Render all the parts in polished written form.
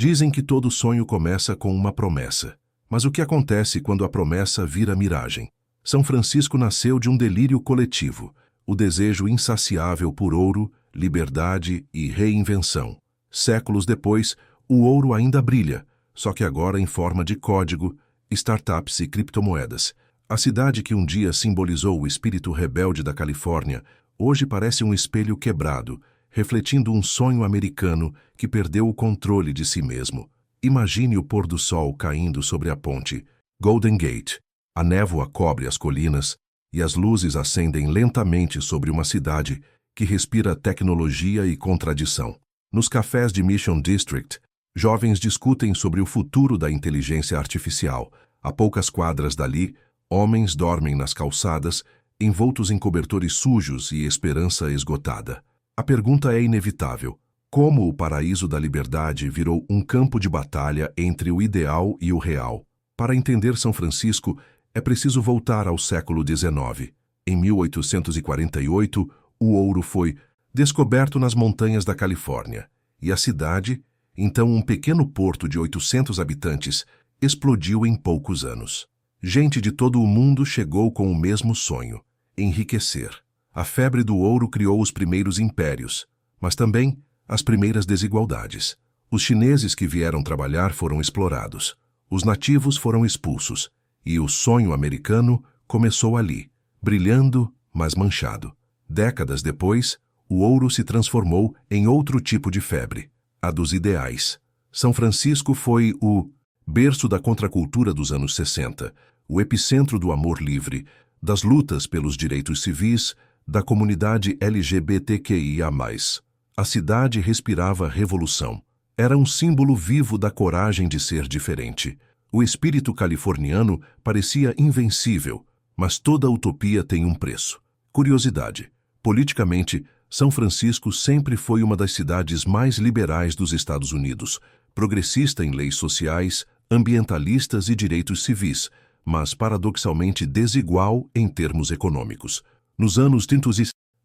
Dizem que todo sonho começa com uma promessa. Mas o que acontece quando a promessa vira miragem? São Francisco nasceu de um delírio coletivo, o desejo insaciável por ouro, liberdade e reinvenção. Séculos depois, o ouro ainda brilha, só que agora em forma de código, startups e criptomoedas. A cidade que um dia simbolizou o espírito rebelde da Califórnia, hoje parece um espelho quebrado, refletindo um sonho americano que perdeu o controle de si mesmo. Imagine o pôr do sol caindo sobre a ponte, Golden Gate. A névoa cobre as colinas e as luzes acendem lentamente sobre uma cidade que respira tecnologia e contradição. Nos cafés de Mission District, jovens discutem sobre o futuro da inteligência artificial. A poucas quadras dali, homens dormem nas calçadas, envoltos em cobertores sujos e esperança esgotada. A pergunta é inevitável. Como o paraíso da liberdade virou um campo de batalha entre o ideal e o real? Para entender São Francisco, é preciso voltar ao século XIX. Em 1848, o ouro foi descoberto nas montanhas da Califórnia, e a cidade, então um pequeno porto de 800 habitantes, explodiu em poucos anos. Gente de todo o mundo chegou com o mesmo sonho: enriquecer. A febre do ouro criou os primeiros impérios, mas também as primeiras desigualdades. Os chineses que vieram trabalhar foram explorados, os nativos foram expulsos, e o sonho americano começou ali, brilhando, mas manchado. Décadas depois, o ouro se transformou em outro tipo de febre, a dos ideais. São Francisco foi o berço da contracultura dos anos 60, o epicentro do amor livre, das lutas pelos direitos civis, da comunidade LGBTQIA+. A cidade respirava revolução. Era um símbolo vivo da coragem de ser diferente. O espírito californiano parecia invencível, mas toda utopia tem um preço. Curiosidade. Politicamente, São Francisco sempre foi uma das cidades mais liberais dos Estados Unidos, progressista em leis sociais, ambientalistas e direitos civis, mas paradoxalmente desigual em termos econômicos. Nos anos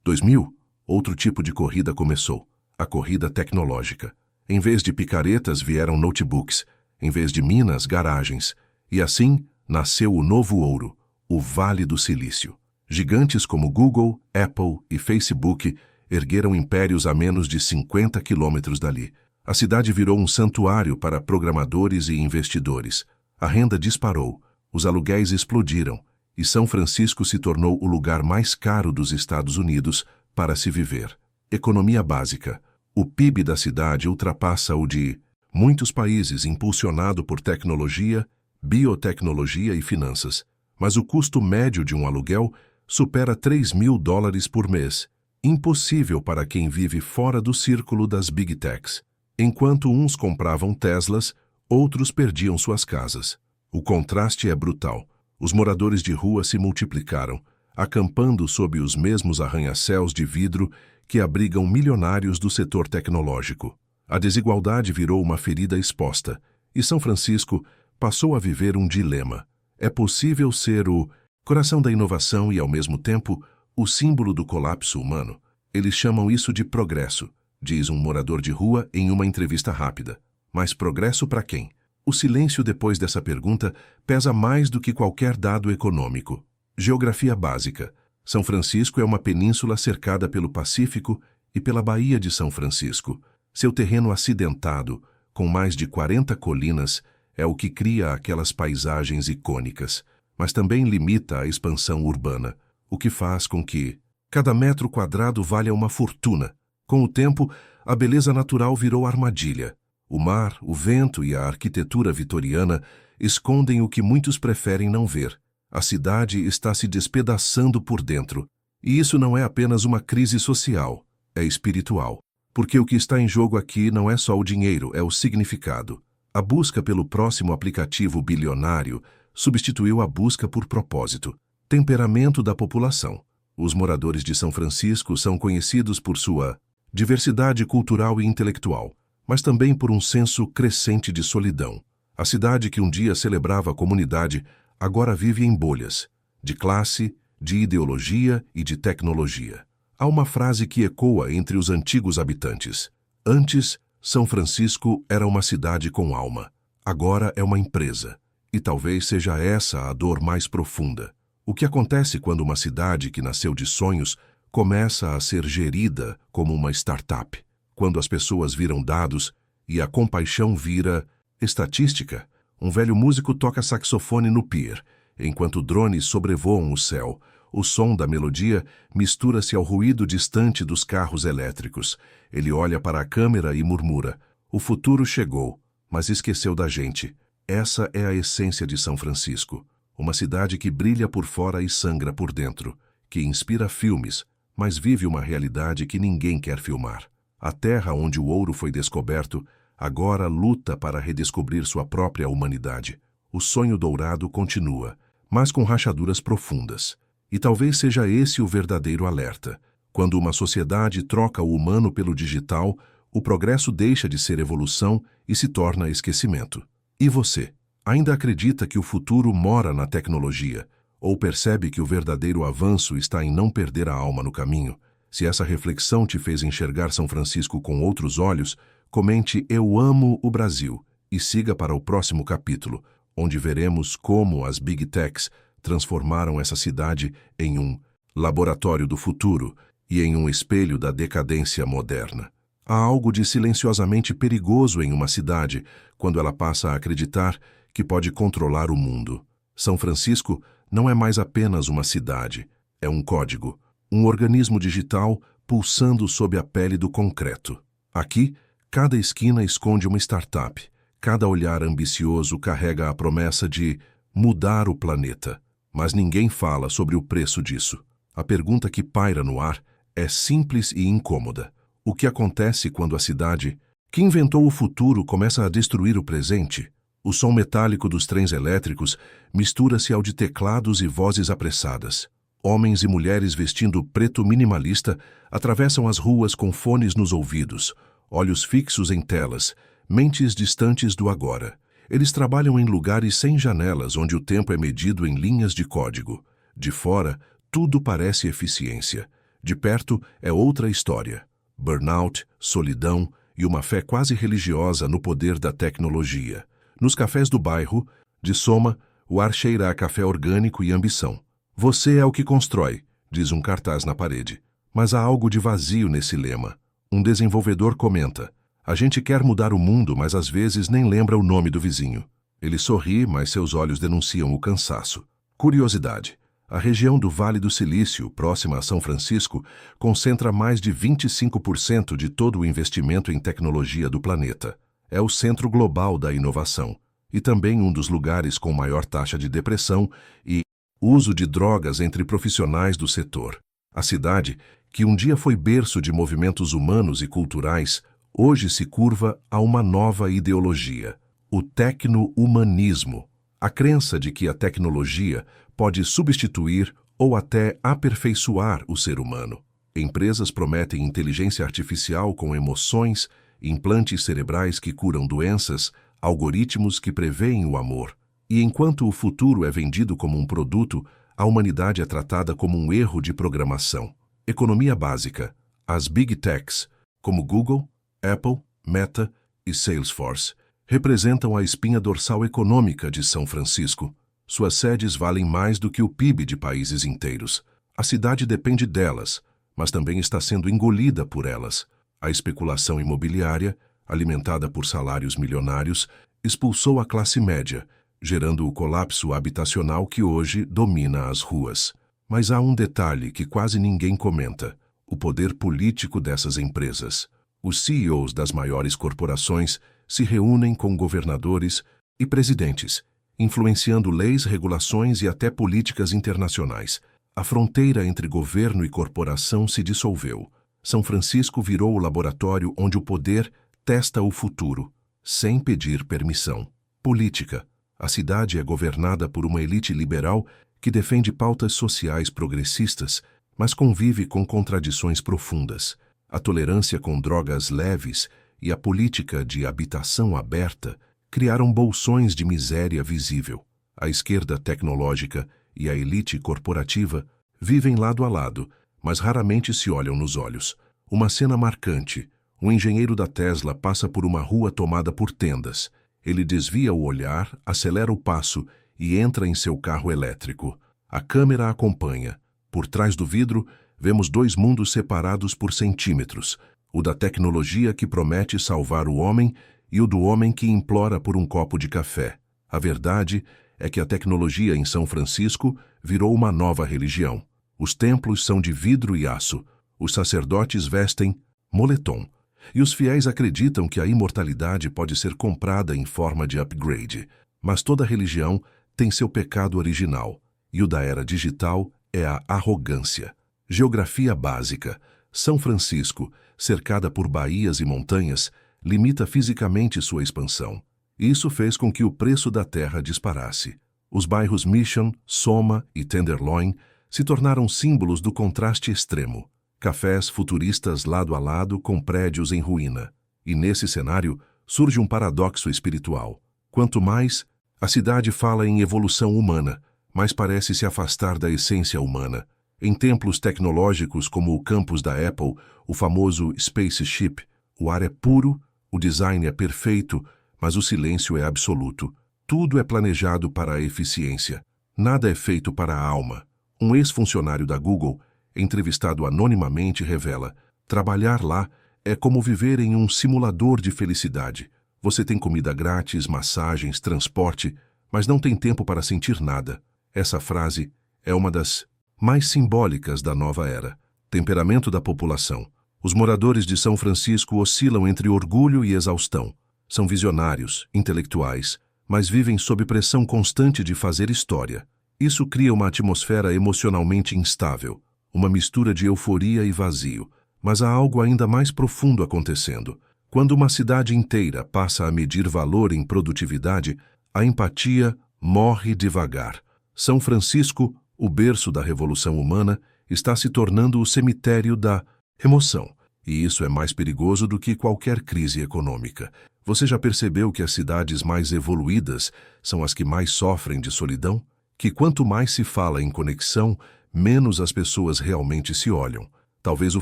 2000, outro tipo de corrida começou, a corrida tecnológica. Em vez de picaretas vieram notebooks, em vez de minas, garagens. E assim nasceu o novo ouro, o Vale do Silício. Gigantes como Google, Apple e Facebook ergueram impérios a menos de 50 quilômetros dali. A cidade virou um santuário para programadores e investidores. A renda disparou, os aluguéis explodiram, e São Francisco se tornou o lugar mais caro dos Estados Unidos para se viver. Economia básica. O PIB da cidade ultrapassa o de muitos países, impulsionado por tecnologia, biotecnologia e finanças. Mas o custo médio de um aluguel supera $3.000 por mês, impossível para quem vive fora do círculo das Big Techs. Enquanto uns compravam Teslas, outros perdiam suas casas. O contraste é brutal. Os moradores de rua se multiplicaram, acampando sob os mesmos arranha-céus de vidro que abrigam milionários do setor tecnológico. A desigualdade virou uma ferida exposta, e São Francisco passou a viver um dilema. É possível ser o coração da inovação e, ao mesmo tempo, o símbolo do colapso humano? Eles chamam isso de progresso, diz um morador de rua em uma entrevista rápida. Mas progresso para quem? O silêncio depois dessa pergunta pesa mais do que qualquer dado econômico. Geografia básica. São Francisco é uma península cercada pelo Pacífico e pela Baía de São Francisco. Seu terreno acidentado, com mais de 40 colinas, é o que cria aquelas paisagens icônicas, mas também limita a expansão urbana, o que faz com que cada metro quadrado valha uma fortuna. Com o tempo, a beleza natural virou armadilha. O mar, o vento e a arquitetura vitoriana escondem o que muitos preferem não ver. A cidade está se despedaçando por dentro. E isso não é apenas uma crise social, é espiritual. Porque o que está em jogo aqui não é só o dinheiro, é o significado. A busca pelo próximo aplicativo bilionário substituiu a busca por propósito. Temperamento da população. Os moradores de São Francisco são conhecidos por sua diversidade cultural e intelectual, mas também por um senso crescente de solidão. A cidade que um dia celebrava a comunidade agora vive em bolhas, de classe, de ideologia e de tecnologia. Há uma frase que ecoa entre os antigos habitantes: antes, São Francisco era uma cidade com alma. Agora é uma empresa. E talvez seja essa a dor mais profunda. O que acontece quando uma cidade que nasceu de sonhos começa a ser gerida como uma startup? Quando as pessoas viram dados e a compaixão vira estatística? Um velho músico toca saxofone no pier, enquanto drones sobrevoam o céu. O som da melodia mistura-se ao ruído distante dos carros elétricos. Ele olha para a câmera e murmura: "O futuro chegou, mas esqueceu da gente." Essa é a essência de São Francisco. Uma cidade que brilha por fora e sangra por dentro, que inspira filmes, mas vive uma realidade que ninguém quer filmar. A terra onde o ouro foi descoberto agora luta para redescobrir sua própria humanidade. O sonho dourado continua, mas com rachaduras profundas. E talvez seja esse o verdadeiro alerta. Quando uma sociedade troca o humano pelo digital, o progresso deixa de ser evolução e se torna esquecimento. E você? Ainda acredita que o futuro mora na tecnologia? Ou percebe que o verdadeiro avanço está em não perder a alma no caminho? Se essa reflexão te fez enxergar São Francisco com outros olhos, comente "Eu amo o Brasil" e siga para o próximo capítulo, onde veremos como as Big Techs transformaram essa cidade em um laboratório do futuro e em um espelho da decadência moderna. Há algo de silenciosamente perigoso em uma cidade quando ela passa a acreditar que pode controlar o mundo. São Francisco não é mais apenas uma cidade, é um código, um organismo digital pulsando sob a pele do concreto. Aqui, cada esquina esconde uma startup, cada olhar ambicioso carrega a promessa de mudar o planeta. Mas ninguém fala sobre o preço disso. A pergunta que paira no ar é simples e incômoda. O que acontece quando a cidade que inventou o futuro começa a destruir o presente? O som metálico dos trens elétricos mistura-se ao de teclados e vozes apressadas. Homens e mulheres vestindo preto minimalista atravessam as ruas com fones nos ouvidos, olhos fixos em telas, mentes distantes do agora. Eles trabalham em lugares sem janelas, onde o tempo é medido em linhas de código. De fora, tudo parece eficiência. De perto, é outra história. Burnout, solidão e uma fé quase religiosa no poder da tecnologia. Nos cafés do bairro, de Soma, o ar cheira a café orgânico e ambição. "Você é o que constrói", diz um cartaz na parede. Mas há algo de vazio nesse lema. Um desenvolvedor comenta: "A gente quer mudar o mundo, mas às vezes nem lembra o nome do vizinho." Ele sorri, mas seus olhos denunciam o cansaço. Curiosidade: a região do Vale do Silício, próxima a São Francisco, concentra mais de 25% de todo o investimento em tecnologia do planeta. É o centro global da inovação e também um dos lugares com maior taxa de depressão e uso de drogas entre profissionais do setor. A cidade, que um dia foi berço de movimentos humanos e culturais, hoje se curva a uma nova ideologia, o tecno-humanismo, a crença de que a tecnologia pode substituir ou até aperfeiçoar o ser humano. Empresas prometem inteligência artificial com emoções, implantes cerebrais que curam doenças, algoritmos que preveem o amor. E enquanto o futuro é vendido como um produto, a humanidade é tratada como um erro de programação. Economia básica. As Big Techs, como Google, Apple, Meta e Salesforce, representam a espinha dorsal econômica de São Francisco. Suas sedes valem mais do que o PIB de países inteiros. A cidade depende delas, mas também está sendo engolida por elas. A especulação imobiliária, alimentada por salários milionários, expulsou a classe média, gerando o colapso habitacional que hoje domina as ruas. Mas há um detalhe que quase ninguém comenta: o poder político dessas empresas. Os CEOs das maiores corporações se reúnem com governadores e presidentes, influenciando leis, regulações e até políticas internacionais. A fronteira entre governo e corporação se dissolveu. São Francisco virou o laboratório onde o poder testa o futuro, sem pedir permissão. Política. A cidade é governada por uma elite liberal que defende pautas sociais progressistas, mas convive com contradições profundas. A tolerância com drogas leves e a política de habitação aberta criaram bolsões de miséria visível. A esquerda tecnológica e a elite corporativa vivem lado a lado, mas raramente se olham nos olhos. Uma cena marcante: Um engenheiro da Tesla passa por uma rua tomada por tendas. Ele desvia o olhar, acelera o passo e entra em seu carro elétrico. A câmera acompanha. Por trás do vidro, vemos dois mundos separados por centímetros: o da tecnologia que promete salvar o homem e o do homem que implora por um copo de café. A verdade é que a tecnologia em São Francisco virou uma nova religião. Os templos são de vidro e aço. Os sacerdotes vestem moletom. E os fiéis acreditam que a imortalidade pode ser comprada em forma de upgrade. Mas toda religião tem seu pecado original. E o da era digital é a arrogância. Geografia básica. São Francisco, cercada por baías e montanhas, limita fisicamente sua expansão. Isso fez com que o preço da terra disparasse. Os bairros Mission, Soma e Tenderloin se tornaram símbolos do contraste extremo. Cafés futuristas lado a lado com prédios em ruína. E nesse cenário surge um paradoxo espiritual. Quanto mais a cidade fala em evolução humana, mais parece se afastar da essência humana. Em templos tecnológicos como o campus da Apple, o famoso Spaceship, o ar é puro, o design é perfeito, mas o silêncio é absoluto. Tudo é planejado para a eficiência. Nada é feito para a alma. Um ex-funcionário da Google, entrevistado anonimamente, revela: trabalhar lá é como viver em um simulador de felicidade. Você tem comida grátis, massagens, transporte, mas não tem tempo para sentir nada. Essa frase é uma das mais simbólicas da nova era. Temperamento da população. Os moradores de São Francisco oscilam entre orgulho e exaustão. São visionários, intelectuais, mas vivem sob pressão constante de fazer história. Isso cria uma atmosfera emocionalmente instável, uma mistura de euforia e vazio. Mas há algo ainda mais profundo acontecendo. Quando uma cidade inteira passa a medir valor em produtividade, a empatia morre devagar. São Francisco, o berço da revolução humana, está se tornando o cemitério da emoção. E isso é mais perigoso do que qualquer crise econômica. Você já percebeu que as cidades mais evoluídas são as que mais sofrem de solidão? Que quanto mais se fala em conexão, menos as pessoas realmente se olham. Talvez o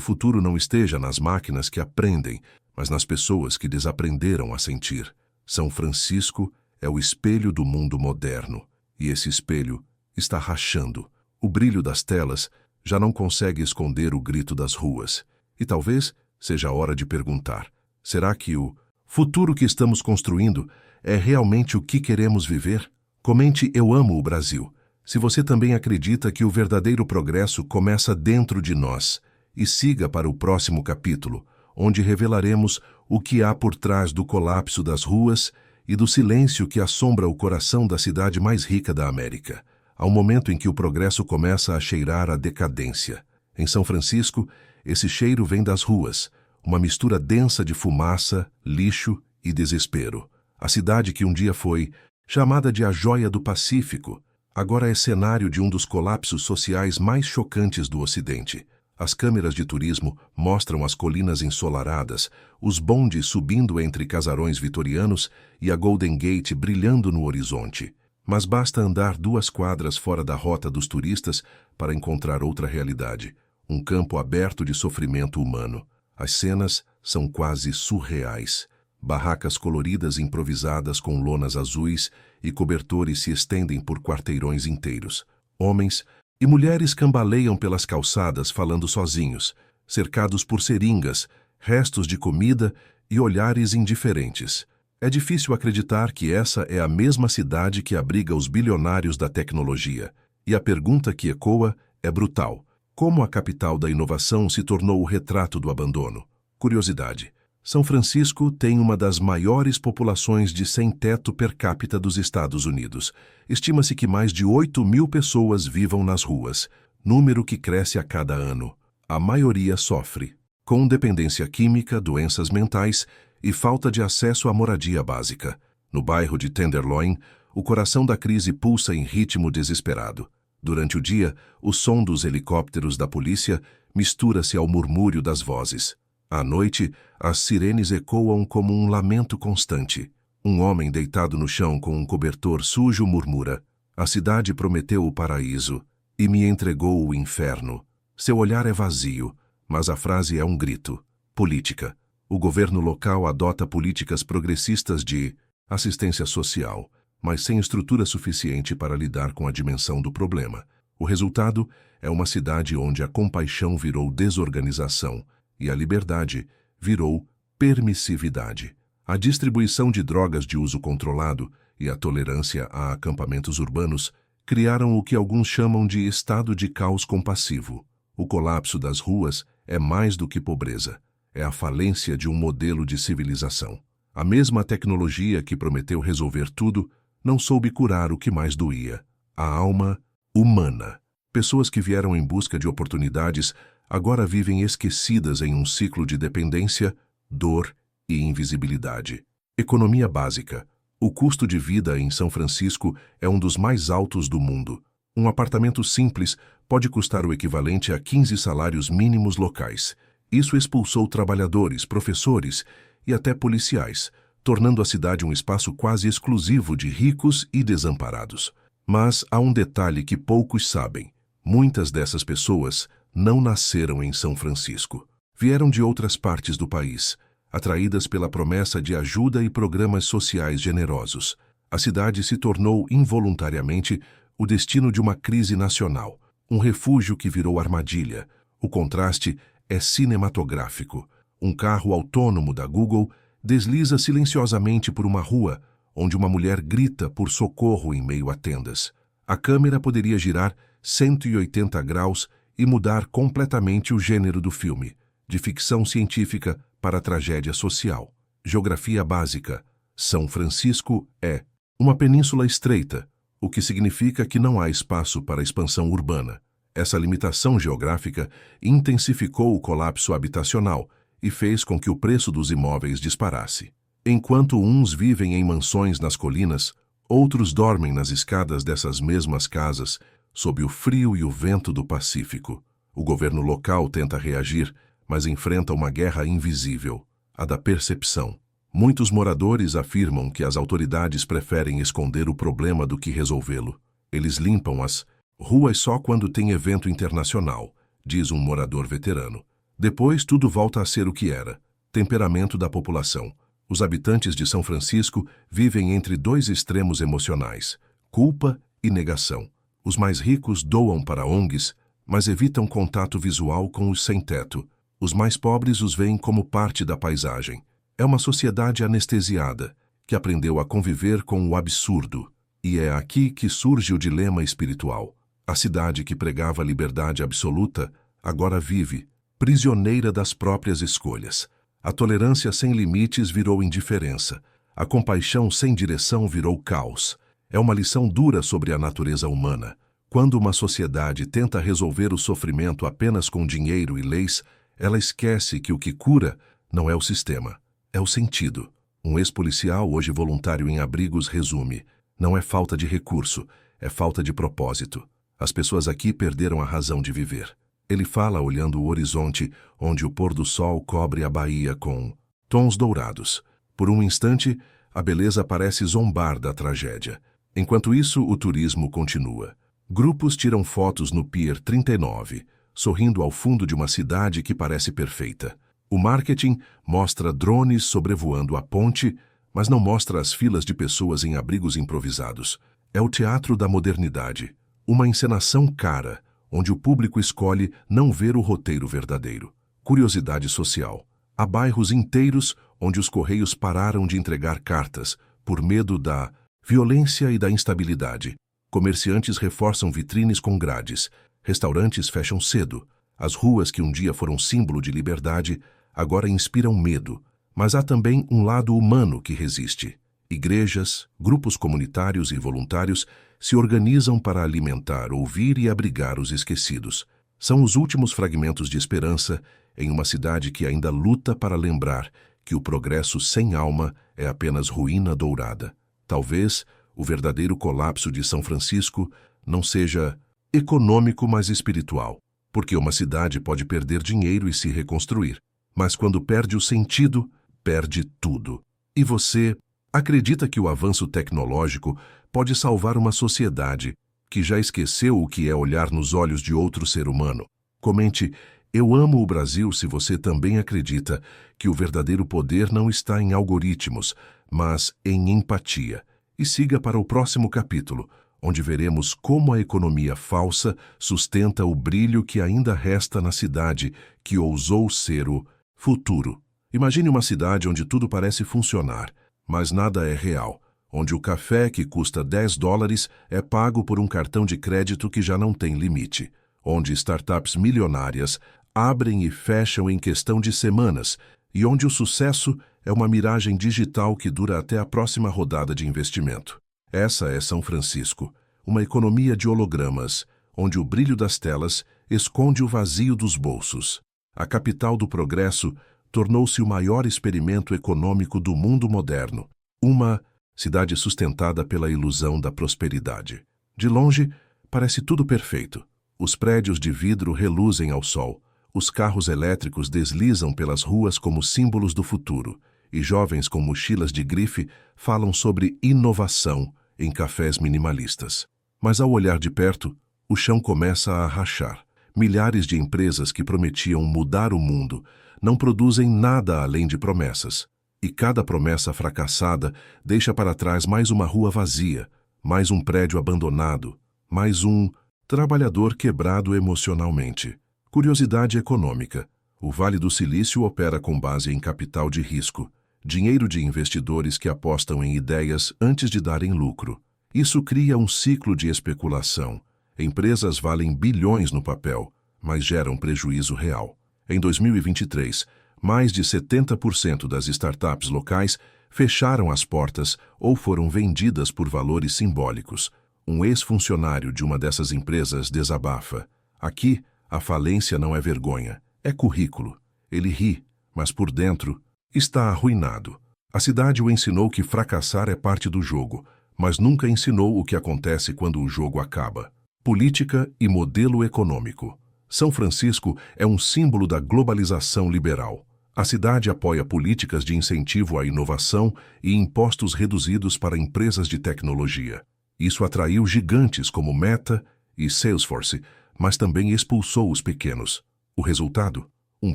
futuro não esteja nas máquinas que aprendem, mas nas pessoas que desaprenderam a sentir. São Francisco é o espelho do mundo moderno, e esse espelho está rachando. O brilho das telas já não consegue esconder o grito das ruas. E talvez seja a hora de perguntar: será que o futuro que estamos construindo é realmente o que queremos viver? Comente "Eu amo o Brasil" se você também acredita que o verdadeiro progresso começa dentro de nós. E siga para o próximo capítulo, onde revelaremos o que há por trás do colapso das ruas e do silêncio que assombra o coração da cidade mais rica da América. Há um momento em que o progresso começa a cheirar a decadência. Em São Francisco, esse cheiro vem das ruas, uma mistura densa de fumaça, lixo e desespero. A cidade que um dia foi chamada de a Joia do Pacífico, agora é cenário de um dos colapsos sociais mais chocantes do Ocidente. As câmeras de turismo mostram as colinas ensolaradas, os bondes subindo entre casarões vitorianos e a Golden Gate brilhando no horizonte. Mas basta andar 2 quadras fora da rota dos turistas para encontrar outra realidade. Um campo aberto de sofrimento humano. As cenas são quase surreais. Barracas coloridas improvisadas com lonas azuis e cobertores se estendem por quarteirões inteiros. Homens e mulheres cambaleiam pelas calçadas falando sozinhos, cercados por seringas, restos de comida e olhares indiferentes. É difícil acreditar que essa é a mesma cidade que abriga os bilionários da tecnologia. E a pergunta que ecoa é brutal: como a capital da inovação se tornou o retrato do abandono? Curiosidade: São Francisco tem uma das maiores populações de sem-teto per capita dos Estados Unidos. Estima-se que mais de 8.000 pessoas vivam nas ruas, número que cresce a cada ano. A maioria sofre com dependência química, doenças mentais e falta de acesso à moradia básica. No bairro de Tenderloin, o coração da crise pulsa em ritmo desesperado. Durante o dia, o som dos helicópteros da polícia mistura-se ao murmúrio das vozes. À noite, as sirenes ecoam como um lamento constante. Um homem deitado no chão com um cobertor sujo murmura: "A cidade prometeu o paraíso e me entregou o inferno." Seu olhar é vazio, mas a frase é um grito. Política. O governo local adota políticas progressistas de assistência social, mas sem estrutura suficiente para lidar com a dimensão do problema. O resultado é uma cidade onde a compaixão virou desorganização e a liberdade virou permissividade. A distribuição de drogas de uso controlado e a tolerância a acampamentos urbanos criaram o que alguns chamam de estado de caos compassivo. O colapso das ruas é mais do que pobreza. É a falência de um modelo de civilização. A mesma tecnologia que prometeu resolver tudo não soube curar o que mais doía: a alma humana. Pessoas que vieram em busca de oportunidades agora vivem esquecidas em um ciclo de dependência, dor e invisibilidade. Economia básica. O custo de vida em São Francisco é um dos mais altos do mundo. Um apartamento simples pode custar o equivalente a 15 salários mínimos locais. Isso expulsou trabalhadores, professores e até policiais, tornando a cidade um espaço quase exclusivo de ricos e desamparados. Mas há um detalhe que poucos sabem: muitas dessas pessoas não nasceram em São Francisco. Vieram de outras partes do país, atraídas pela promessa de ajuda e programas sociais generosos. A cidade se tornou involuntariamente o destino de uma crise nacional, um refúgio que virou armadilha. O contraste é cinematográfico. Um carro autônomo da Google desliza silenciosamente por uma rua, onde uma mulher grita por socorro em meio a tendas. A câmera poderia girar 180 graus e mudar completamente o gênero do filme, de ficção científica para tragédia social. Geografia básica. São Francisco é uma península estreita, o que significa que não há espaço para expansão urbana. Essa limitação geográfica intensificou o colapso habitacional e fez com que o preço dos imóveis disparasse. Enquanto uns vivem em mansões nas colinas, outros dormem nas escadas dessas mesmas casas, sob o frio e o vento do Pacífico. O governo local tenta reagir, mas enfrenta uma guerra invisível, a da percepção. Muitos moradores afirmam que as autoridades preferem esconder o problema do que resolvê-lo. Eles limpam as ruas só quando tem evento internacional, diz um morador veterano. Depois tudo volta a ser o que era. Temperamento da população. Os habitantes de São Francisco vivem entre dois extremos emocionais: culpa e negação. Os mais ricos doam para ONGs, mas evitam contato visual com os sem-teto. Os mais pobres os veem como parte da paisagem. É uma sociedade anestesiada, que aprendeu a conviver com o absurdo. E é aqui que surge o dilema espiritual. A cidade que pregava liberdade absoluta agora vive, prisioneira das próprias escolhas. A tolerância sem limites virou indiferença. A compaixão sem direção virou caos. É uma lição dura sobre a natureza humana. Quando uma sociedade tenta resolver o sofrimento apenas com dinheiro e leis, ela esquece que o que cura não é o sistema, é o sentido. Um ex-policial, hoje voluntário em abrigos, resume: não é falta de recurso, é falta de propósito. As pessoas aqui perderam a razão de viver. Ele fala olhando o horizonte, onde o pôr do sol cobre a baía com tons dourados. Por um instante, a beleza parece zombar da tragédia. Enquanto isso, o turismo continua. Grupos tiram fotos no Pier 39, sorrindo ao fundo de uma cidade que parece perfeita. O marketing mostra drones sobrevoando a ponte, mas não mostra as filas de pessoas em abrigos improvisados. É o teatro da modernidade, uma encenação cara, onde o público escolhe não ver o roteiro verdadeiro. Curiosidade social. Há bairros inteiros onde os correios pararam de entregar cartas, por medo da violência e da instabilidade. Comerciantes reforçam vitrines com grades, restaurantes fecham cedo. As ruas que um dia foram símbolo de liberdade agora inspiram medo, mas há também um lado humano que resiste. Igrejas, grupos comunitários e voluntários se organizam para alimentar, ouvir e abrigar os esquecidos. São os últimos fragmentos de esperança em uma cidade que ainda luta para lembrar que o progresso sem alma é apenas ruína dourada. Talvez o verdadeiro colapso de São Francisco não seja econômico, mas espiritual, porque uma cidade pode perder dinheiro e se reconstruir, mas quando perde o sentido, perde tudo. E você acredita que o avanço tecnológico pode salvar uma sociedade que já esqueceu o que é olhar nos olhos de outro ser humano? Comente: Eu amo o Brasil se você também acredita que o verdadeiro poder não está em algoritmos, mas em empatia. E siga para o próximo capítulo, onde veremos como a economia falsa sustenta o brilho que ainda resta na cidade que ousou ser o futuro. Imagine uma cidade onde tudo parece funcionar, mas nada é real, onde o café que custa $10 é pago por um cartão de crédito que já não tem limite, onde startups milionárias abrem e fecham em questão de semanas e onde o sucesso é uma miragem digital que dura até a próxima rodada de investimento. Essa é São Francisco, uma economia de hologramas, onde o brilho das telas esconde o vazio dos bolsos. A capital do progresso tornou-se o maior experimento econômico do mundo moderno, uma cidade sustentada pela ilusão da prosperidade. De longe, parece tudo perfeito. Os prédios de vidro reluzem ao sol, os carros elétricos deslizam pelas ruas como símbolos do futuro, e jovens com mochilas de grife falam sobre inovação em cafés minimalistas. Mas ao olhar de perto, o chão começa a rachar. Milhares de empresas que prometiam mudar o mundo não produzem nada além de promessas. E cada promessa fracassada deixa para trás mais uma rua vazia, mais um prédio abandonado, mais um trabalhador quebrado emocionalmente. Curiosidade econômica. O Vale do Silício opera com base em capital de risco, dinheiro de investidores que apostam em ideias antes de darem lucro. Isso cria um ciclo de especulação. Empresas valem bilhões no papel, mas geram prejuízo real. Em 2023, mais de 70% das startups locais fecharam as portas ou foram vendidas por valores simbólicos. Um ex-funcionário de uma dessas empresas desabafa. Aqui, a falência não é vergonha, é currículo. Ele ri, mas por dentro está arruinado. A cidade o ensinou que fracassar é parte do jogo, mas nunca ensinou o que acontece quando o jogo acaba. Política e modelo econômico. São Francisco é um símbolo da globalização liberal. A cidade apoia políticas de incentivo à inovação e impostos reduzidos para empresas de tecnologia. Isso atraiu gigantes como Meta e Salesforce, mas também expulsou os pequenos. O resultado? Um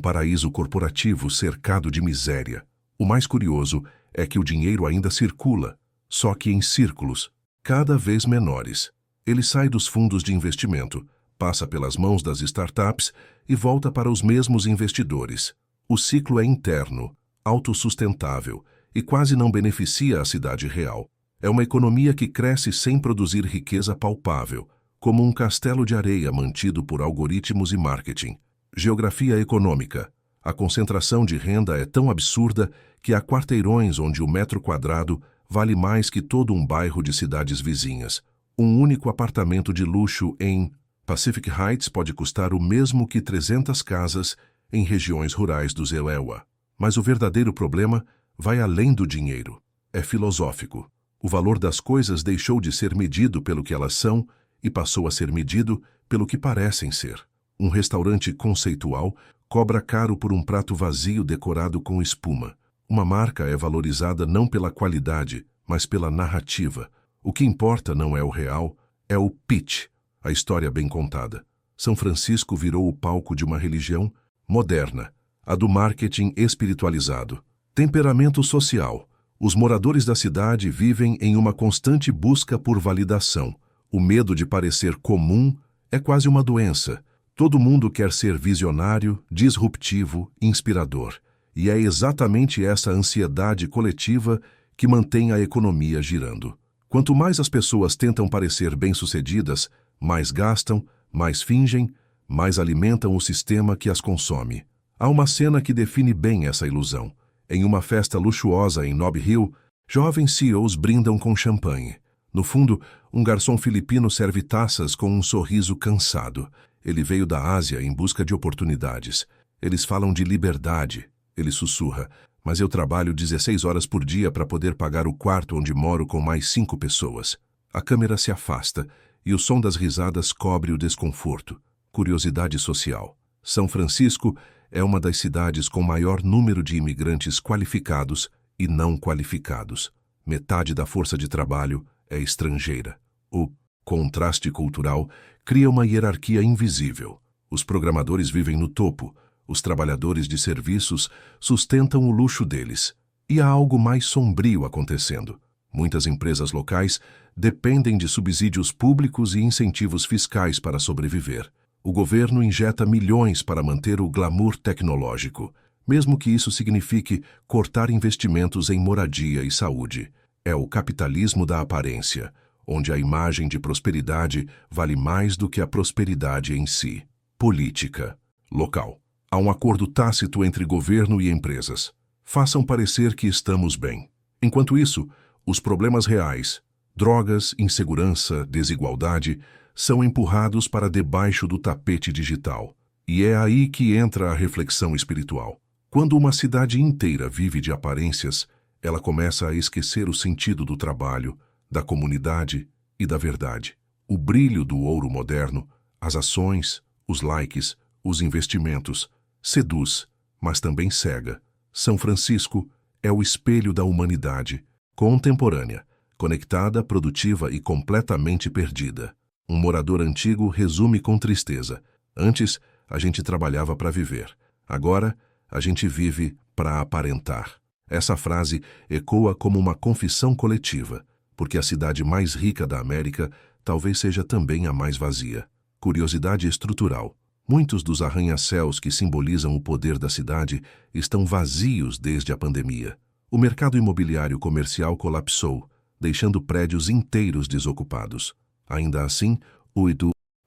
paraíso corporativo cercado de miséria. O mais curioso é que o dinheiro ainda circula, só que em círculos, cada vez menores. Ele sai dos fundos de investimento, passa pelas mãos das startups e volta para os mesmos investidores. O ciclo é interno, autossustentável e quase não beneficia a cidade real. É uma economia que cresce sem produzir riqueza palpável, como um castelo de areia mantido por algoritmos e marketing. Geografia econômica. A concentração de renda é tão absurda que há quarteirões onde o metro quadrado vale mais que todo um bairro de cidades vizinhas. Um único apartamento de luxo em Pacific Heights pode custar o mesmo que 300 casas em regiões rurais do Zeuewa. Mas o verdadeiro problema vai além do dinheiro. É filosófico. O valor das coisas deixou de ser medido pelo que elas são e passou a ser medido pelo que parecem ser. Um restaurante conceitual cobra caro por um prato vazio decorado com espuma. Uma marca é valorizada não pela qualidade, mas pela narrativa. O que importa não é o real, é o pitch, a história bem contada. São Francisco virou o palco de uma religião moderna, a do marketing espiritualizado. Temperamento social. Os moradores da cidade vivem em uma constante busca por validação. O medo de parecer comum é quase uma doença. Todo mundo quer ser visionário, disruptivo, inspirador. E é exatamente essa ansiedade coletiva que mantém a economia girando. Quanto mais as pessoas tentam parecer bem-sucedidas, mais gastam, mais fingem, mais alimentam o sistema que as consome. Há uma cena que define bem essa ilusão. Em uma festa luxuosa em Nob Hill, jovens CEOs brindam com champanhe. No fundo, um garçom filipino serve taças com um sorriso cansado. Ele veio da Ásia em busca de oportunidades. Eles falam de liberdade. Ele sussurra, mas eu trabalho 16 horas por dia para poder pagar o quarto onde moro com mais 5 pessoas. A câmera se afasta e o som das risadas cobre o desconforto. Curiosidade social. São Francisco é uma das cidades com maior número de imigrantes qualificados e não qualificados. Metade da força de trabalho é estrangeira. O contraste cultural cria uma hierarquia invisível. Os programadores vivem no topo, os trabalhadores de serviços sustentam o luxo deles. E há algo mais sombrio acontecendo. Muitas empresas locais dependem de subsídios públicos e incentivos fiscais para sobreviver. O governo injeta milhões para manter o glamour tecnológico, mesmo que isso signifique cortar investimentos em moradia e saúde. É o capitalismo da aparência, onde a imagem de prosperidade vale mais do que a prosperidade em si. Política local. Há um acordo tácito entre governo e empresas. Façam parecer que estamos bem. Enquanto isso, os problemas reais, drogas, insegurança, desigualdade, são empurrados para debaixo do tapete digital. E é aí que entra a reflexão espiritual. Quando uma cidade inteira vive de aparências, ela começa a esquecer o sentido do trabalho, da comunidade e da verdade. O brilho do ouro moderno, as ações, os likes, os investimentos, seduz, mas também cega. São Francisco é o espelho da humanidade, contemporânea, conectada, produtiva e completamente perdida. Um morador antigo resume com tristeza: antes, a gente trabalhava para viver. Agora, a gente vive para aparentar. Essa frase ecoa como uma confissão coletiva, porque a cidade mais rica da América talvez seja também a mais vazia. Curiosidade estrutural. Muitos dos arranha-céus que simbolizam o poder da cidade estão vazios desde a pandemia. O mercado imobiliário comercial colapsou, deixando prédios inteiros desocupados. Ainda assim, o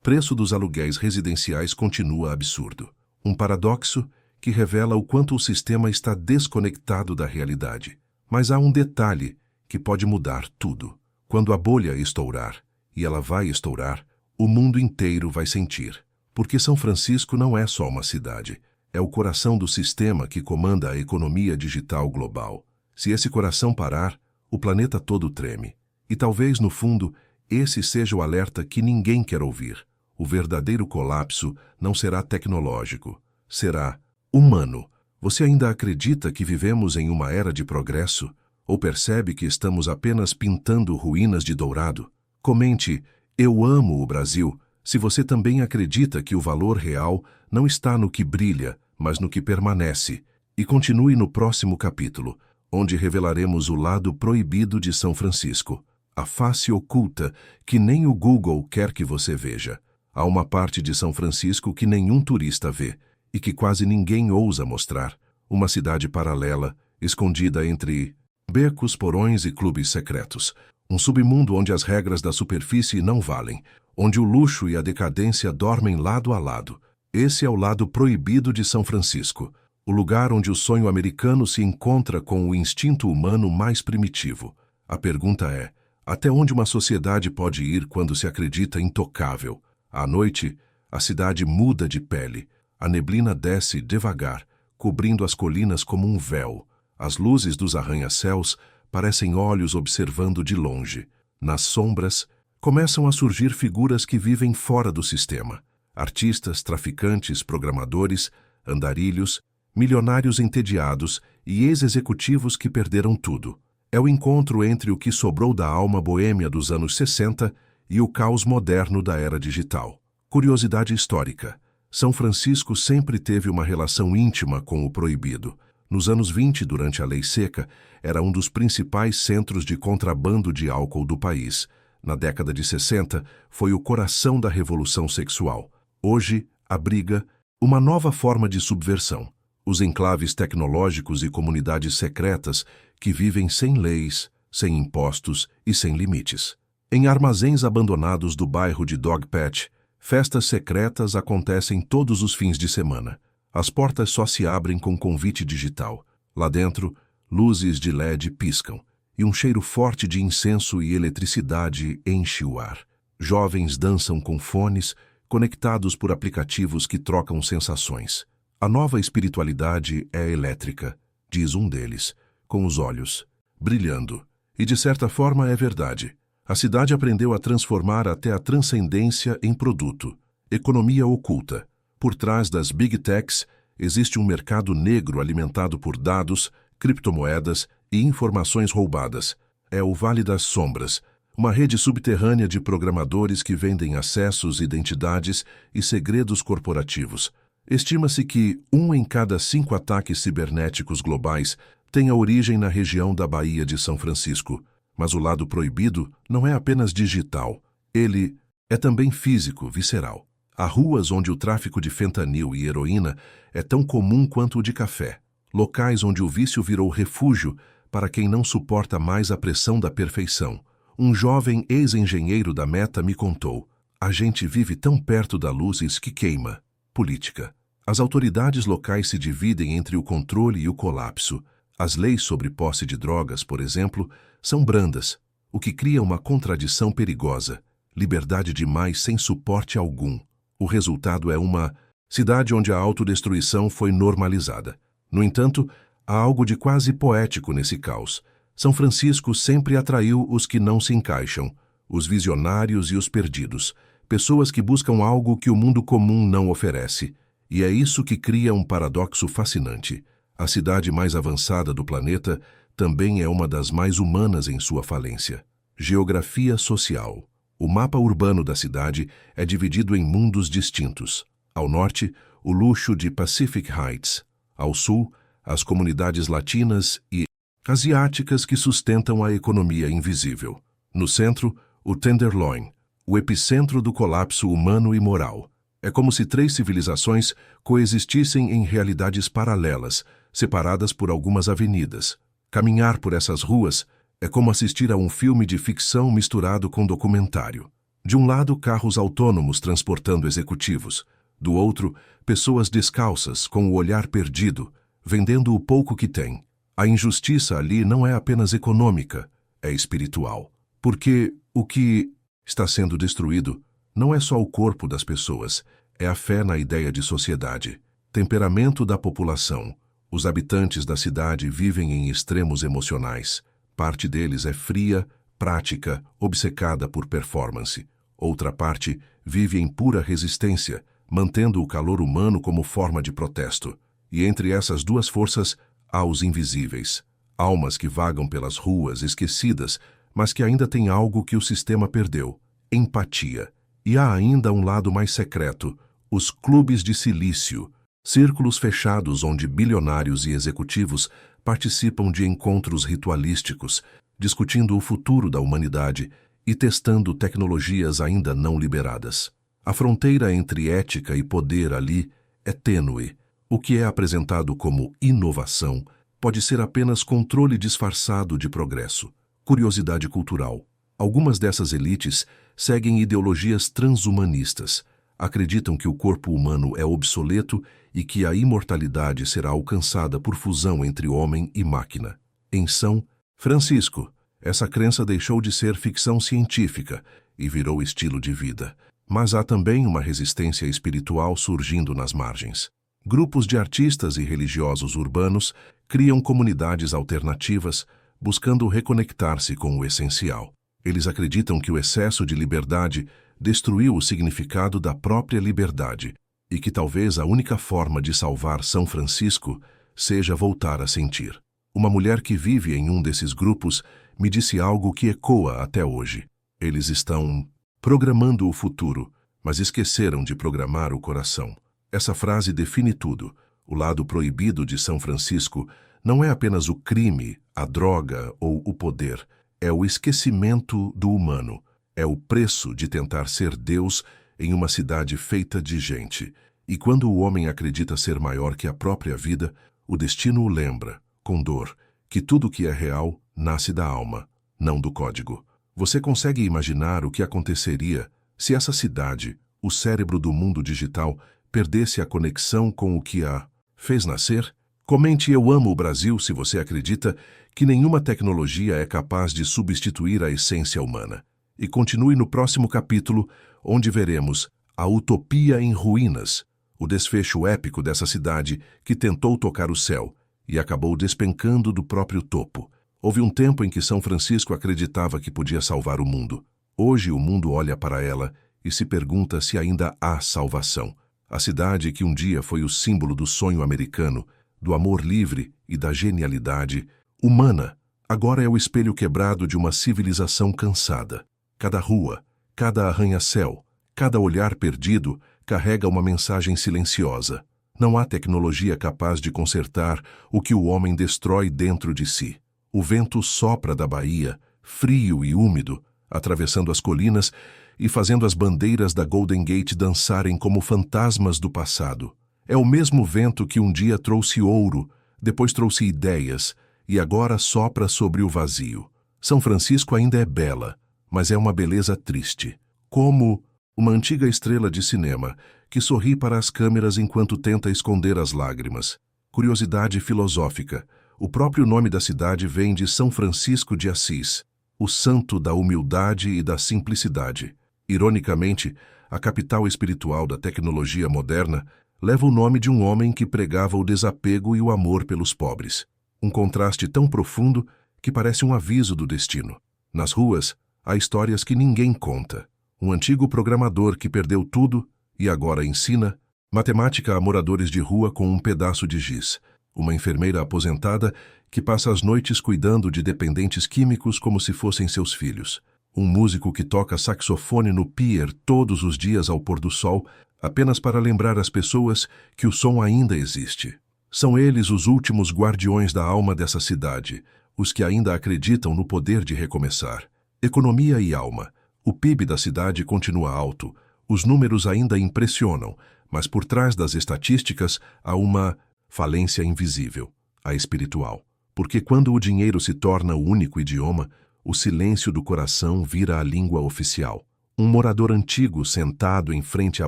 preço dos aluguéis residenciais continua absurdo. Um paradoxo que revela o quanto o sistema está desconectado da realidade. Mas há um detalhe que pode mudar tudo. Quando a bolha estourar, e ela vai estourar, o mundo inteiro vai sentir. Porque São Francisco não é só uma cidade, é o coração do sistema que comanda a economia digital global. Se esse coração parar, o planeta todo treme. E talvez, no fundo, esse seja o alerta que ninguém quer ouvir. O verdadeiro colapso não será tecnológico, será humano. Você ainda acredita que vivemos em uma era de progresso? Ou percebe que estamos apenas pintando ruínas de dourado? Comente: eu amo o Brasil, se você também acredita que o valor real não está no que brilha, mas no que permanece. E continue no próximo capítulo, onde revelaremos o lado proibido de São Francisco, a face oculta que nem o Google quer que você veja. Há uma parte de São Francisco que nenhum turista vê e que quase ninguém ousa mostrar. Uma cidade paralela, escondida entre becos, porões e clubes secretos. Um submundo onde as regras da superfície não valem, onde o luxo e a decadência dormem lado a lado. Esse é o lado proibido de São Francisco, o lugar onde o sonho americano se encontra com o instinto humano mais primitivo. A pergunta é: até onde uma sociedade pode ir quando se acredita intocável? À noite, a cidade muda de pele. A neblina desce devagar, cobrindo as colinas como um véu. As luzes dos arranha-céus parecem olhos observando de longe. Nas sombras, começam a surgir figuras que vivem fora do sistema. Artistas, traficantes, programadores, andarilhos, milionários entediados e ex-executivos que perderam tudo. É o encontro entre o que sobrou da alma boêmia dos anos 60 e o caos moderno da era digital. Curiosidade histórica. São Francisco sempre teve uma relação íntima com o proibido. Nos anos 20, durante a Lei Seca, era um dos principais centros de contrabando de álcool do país. Na década de 60, foi o coração da revolução sexual. Hoje, abriga uma nova forma de subversão. Os enclaves tecnológicos e comunidades secretas que vivem sem leis, sem impostos e sem limites. Em armazéns abandonados do bairro de Dogpatch, festas secretas acontecem todos os fins de semana. As portas só se abrem com convite digital. Lá dentro, luzes de LED piscam, e um cheiro forte de incenso e eletricidade enche o ar. Jovens dançam com fones, conectados por aplicativos que trocam sensações. A nova espiritualidade é elétrica, diz um deles, com os olhos brilhando. E de certa forma é verdade. A cidade aprendeu a transformar até a transcendência em produto. Economia oculta. Por trás das Big Techs existe um mercado negro alimentado por dados, criptomoedas e informações roubadas. É o Vale das Sombras, uma rede subterrânea de programadores que vendem acessos, identidades e segredos corporativos. Estima-se que 1 em cada 5 ataques cibernéticos globais tenha origem na região da Baía de São Francisco. Mas o lado proibido não é apenas digital, ele é também físico, visceral. Há ruas onde o tráfico de fentanil e heroína é tão comum quanto o de café. Locais onde o vício virou refúgio para quem não suporta mais a pressão da perfeição. Um jovem ex-engenheiro da Meta me contou: a gente vive tão perto da luz que queima. Política. As autoridades locais se dividem entre o controle e o colapso. As leis sobre posse de drogas, por exemplo, são brandas, o que cria uma contradição perigosa. Liberdade demais sem suporte algum. O resultado é uma cidade onde a autodestruição foi normalizada. No entanto, há algo de quase poético nesse caos. São Francisco sempre atraiu os que não se encaixam, os visionários e os perdidos, pessoas que buscam algo que o mundo comum não oferece. E é isso que cria um paradoxo fascinante. A cidade mais avançada do planeta também é uma das mais humanas em sua falência. Geografia social. O mapa urbano da cidade é dividido em mundos distintos. Ao norte, o luxo de Pacific Heights. Ao sul, as comunidades latinas e asiáticas que sustentam a economia invisível. No centro, o Tenderloin, o epicentro do colapso humano e moral. É como se 3 civilizações coexistissem em realidades paralelas, separadas por algumas avenidas. Caminhar por essas ruas é como assistir a um filme de ficção misturado com documentário. De um lado, carros autônomos transportando executivos. Do outro, pessoas descalças, com o olhar perdido, vendendo o pouco que têm. A injustiça ali não é apenas econômica, é espiritual. Porque o que está sendo destruído não é só o corpo das pessoas, é a fé na ideia de sociedade. Temperamento da população. Os habitantes da cidade vivem em extremos emocionais. Parte deles é fria, prática, obcecada por performance. Outra parte vive em pura resistência, mantendo o calor humano como forma de protesto. E entre essas duas forças, há os invisíveis. Almas que vagam pelas ruas esquecidas, mas que ainda têm algo que o sistema perdeu: empatia. E há ainda um lado mais secreto: os clubes de silício. Círculos fechados onde bilionários e executivos participam de encontros ritualísticos, discutindo o futuro da humanidade e testando tecnologias ainda não liberadas. A fronteira entre ética e poder ali é tênue. O que é apresentado como inovação pode ser apenas controle disfarçado de progresso. Curiosidade cultural. Algumas dessas elites seguem ideologias transhumanistas. Acreditam que o corpo humano é obsoleto e que a imortalidade será alcançada por fusão entre homem e máquina. Em São Francisco, essa crença deixou de ser ficção científica e virou estilo de vida. Mas há também uma resistência espiritual surgindo nas margens. Grupos de artistas e religiosos urbanos criam comunidades alternativas, buscando reconectar-se com o essencial. Eles acreditam que o excesso de liberdade destruiu o significado da própria liberdade e que talvez a única forma de salvar São Francisco seja voltar a sentir. Uma mulher que vive em um desses grupos me disse algo que ecoa até hoje. Eles estão programando o futuro, mas esqueceram de programar o coração. Essa frase define tudo. O lado proibido de São Francisco não é apenas o crime, a droga ou o poder. É o esquecimento do humano. É o preço de tentar ser Deus em uma cidade feita de gente. E quando o homem acredita ser maior que a própria vida, o destino o lembra, com dor, que tudo que é real nasce da alma, não do código. Você consegue imaginar o que aconteceria se essa cidade, o cérebro do mundo digital, perdesse a conexão com o que a fez nascer? Comente "Eu amo o Brasil" se você acredita que nenhuma tecnologia é capaz de substituir a essência humana. E continue no próximo capítulo, onde veremos a utopia em ruínas, o desfecho épico dessa cidade que tentou tocar o céu e acabou despencando do próprio topo. Houve um tempo em que São Francisco acreditava que podia salvar o mundo. Hoje o mundo olha para ela e se pergunta se ainda há salvação. A cidade que um dia foi o símbolo do sonho americano, do amor livre e da genialidade humana, Agora é o espelho quebrado de uma civilização cansada. Cada rua, cada arranha-céu, cada olhar perdido carrega uma mensagem silenciosa. Não há tecnologia capaz de consertar o que o homem destrói dentro de si. O vento sopra da Bahia, frio e úmido, atravessando as colinas e fazendo as bandeiras da Golden Gate dançarem como fantasmas do passado. É o mesmo vento que um dia trouxe ouro, depois trouxe ideias, e agora sopra sobre o vazio. São Francisco ainda é bela, mas é uma beleza triste. Como uma antiga estrela de cinema que sorri para as câmeras enquanto tenta esconder as lágrimas. Curiosidade filosófica. O próprio nome da cidade vem de São Francisco de Assis, o santo da humildade e da simplicidade. Ironicamente, a capital espiritual da tecnologia moderna leva o nome de um homem que pregava o desapego e o amor pelos pobres. Um contraste tão profundo que parece um aviso do destino. Nas ruas, há histórias que ninguém conta. Um antigo programador que perdeu tudo e agora ensina matemática a moradores de rua com um pedaço de giz. Uma enfermeira aposentada que passa as noites cuidando de dependentes químicos como se fossem seus filhos. Um músico que toca saxofone no pier todos os dias ao pôr do sol, apenas para lembrar as pessoas que o som ainda existe. São eles os últimos guardiões da alma dessa cidade, os que ainda acreditam no poder de recomeçar. Economia e alma. O PIB da cidade continua alto, os números ainda impressionam, mas por trás das estatísticas há uma falência invisível, a espiritual. Porque quando o dinheiro se torna o único idioma, o silêncio do coração vira a língua oficial. Um morador antigo sentado em frente à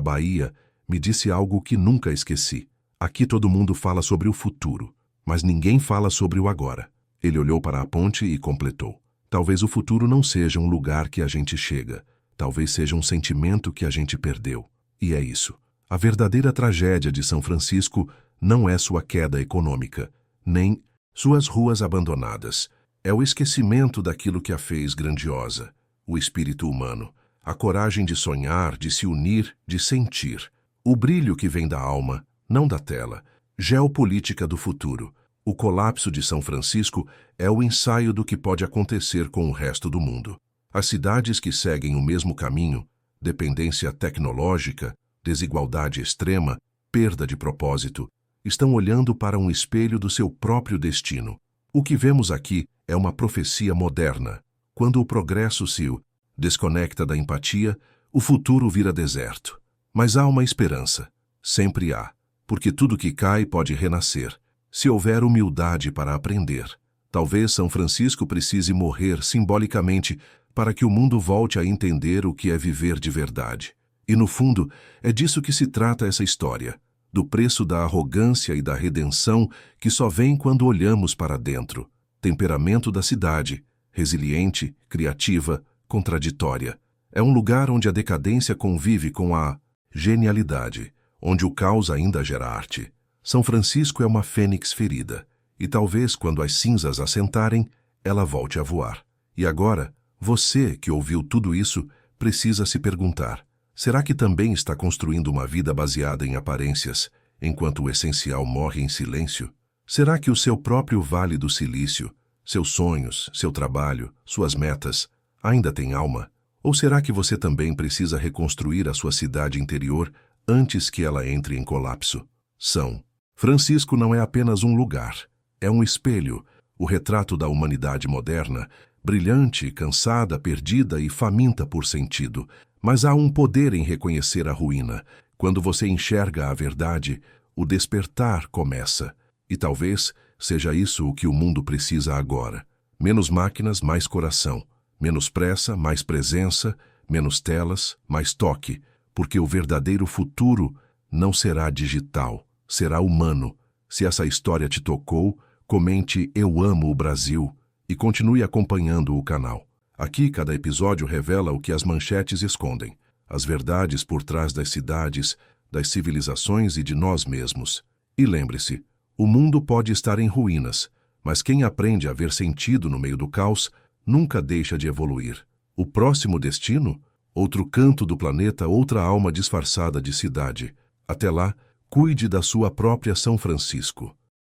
Bahia me disse algo que nunca esqueci. Aqui todo mundo fala sobre o futuro, mas ninguém fala sobre o agora. Ele olhou para a ponte e completou. Talvez o futuro não seja um lugar que a gente chega. Talvez seja um sentimento que a gente perdeu. E é isso. A verdadeira tragédia de São Francisco não é sua queda econômica, nem suas ruas abandonadas. É o esquecimento daquilo que a fez grandiosa. O espírito humano. A coragem de sonhar, de se unir, de sentir. O brilho que vem da alma, não da tela. Geopolítica do futuro. O colapso de São Francisco é o ensaio do que pode acontecer com o resto do mundo. As cidades que seguem o mesmo caminho, dependência tecnológica, desigualdade extrema, perda de propósito, estão olhando para um espelho do seu próprio destino. O que vemos aqui é uma profecia moderna. Quando o progresso se desconecta da empatia, o futuro vira deserto. Mas há uma esperança. Sempre há. Porque tudo que cai pode renascer, se houver humildade para aprender. Talvez São Francisco precise morrer simbolicamente para que o mundo volte a entender o que é viver de verdade. E no fundo, é disso que se trata essa história, do preço da arrogância e da redenção que só vem quando olhamos para dentro. Temperamento da cidade, resiliente, criativa, contraditória. É um lugar onde a decadência convive com a genialidade, onde o caos ainda gera arte. São Francisco é uma fênix ferida, e talvez quando as cinzas assentarem, ela volte a voar. E agora, você que ouviu tudo isso, precisa se perguntar: será que também está construindo uma vida baseada em aparências, enquanto o essencial morre em silêncio? Será que o seu próprio Vale do Silício, seus sonhos, seu trabalho, suas metas, ainda tem alma? Ou será que você também precisa reconstruir a sua cidade interior antes que ela entre em colapso? São Francisco não é apenas um lugar, é um espelho, o retrato da humanidade moderna, brilhante, cansada, perdida e faminta por sentido. Mas há um poder em reconhecer a ruína. Quando você enxerga a verdade, o despertar começa. E talvez seja isso o que o mundo precisa agora. Menos máquinas, mais coração. Menos pressa, mais presença. Menos telas, mais toque. Porque o verdadeiro futuro não será digital, será humano. Se essa história te tocou, comente "Eu amo o Brasil" e continue acompanhando o canal. Aqui, cada episódio revela o que as manchetes escondem, as verdades por trás das cidades, das civilizações e de nós mesmos. E lembre-se, o mundo pode estar em ruínas, mas quem aprende a ver sentido no meio do caos nunca deixa de evoluir. O próximo destino? Outro canto do planeta, outra alma disfarçada de cidade. Até lá, cuide da sua própria São Francisco.